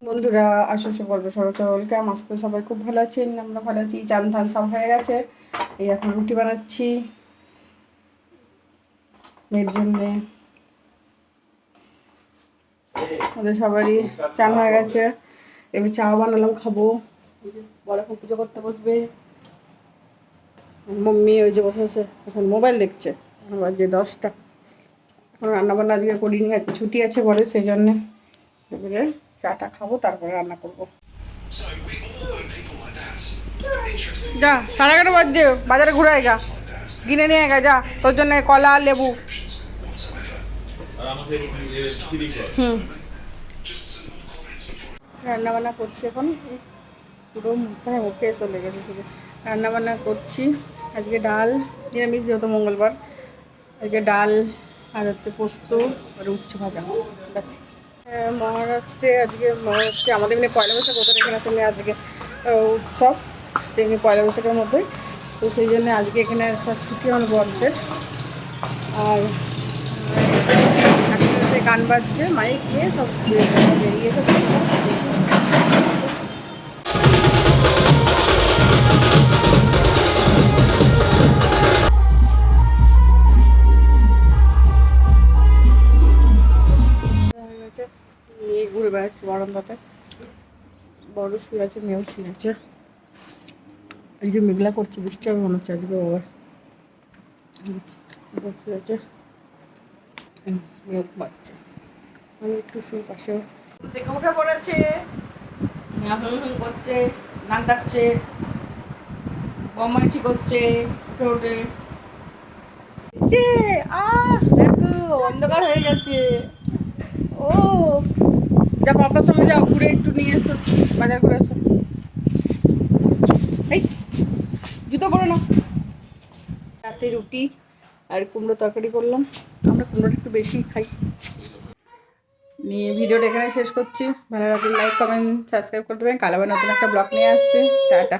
বন্ধুরা আসছে গল্প ওয়েলকাম। আজকে সবাই খুব ভালো আছেন, আমরা ভালো আছি। চান ধান সব হয়ে গেছে, এই এখন রুটি বানাচ্ছি মেয়ের জন্যে। ওদের সবারই চান হয়ে গেছে, এবার চাও বানালাম, খাবো। বড় এখন পুজো করতে বসবে। মম্মি ওই যে বসে বসে এখন মোবাইল দেখছে। আবার যে 10টা, এখন রান্নাবান্না আজকে করিনি, আর ছুটি আছে বলে, সেই জন্যে এবারে চাটা খাবো, তারপরে রান্না করবো। যা 11:30 বাজছে, বাজারে ঘুরে আয়, কিনে নিয়ে গা, যা তোর জন্য কলা লেবু। রান্নাবান্না করছি এখন, পুরো মুখে মুখে চলে গেছে শুধু। রান্নাবান্না করছি আজকে ডাল, নিরামিষ যেহেতু মঙ্গলবার। আজকে ডাল আর হচ্ছে পোস্ত আর উচ্ছে ভাজা, ব্যাস। মহারাষ্ট্রে আজকে আমাদের এমনি পয়লা বৈশাখ, ওদের এখানে আসলে আজকে উৎসব, সেমনি পয়লা বৈশাখের মধ্যেই। তো সেই জন্য আজকে এখানে সব ছুটি আমার বড়দের। আর গান বাজছে, মাইক দিয়ে সব বেরিয়ে গেছে। মেয়ে ঘুরে বেড়াচ্ছে বারান্দাতে, বড় শুয়ে আছে, মেয়েও শুয়ে আছে। আজকে মেঘলা করছে, বৃষ্টি হবে মনে হচ্ছে আজকে। আবার শুয়ে আছে, মেঘ বাজছে। আমি একটু শুয়ে পাশে থেকে উঠে পড়েছে, হুম হুম করছে, নাক ডাকছে, বমাইছি করছে, উঠে উঠে। দেখো অন্ধকার হয়ে গেছে। ও যা, পাপার সঙ্গে যাও, ঘুরে একটু নিয়ে এসো, বাজার করে এসো। এই জুতো পরে না। রাতে রুটি আর কুমড়ো তরকারি করলাম, আমরা কুমড়োটা একটু বেশি খাই। নিয়ে ভিডিওটা এখানে শেষ করছি। ভালো লাগলে লাইক কমেন্ট সাবস্ক্রাইব করে দেবেন। কাল আবার নতুন একটা ব্লগ নিয়ে আসছে। টাটা।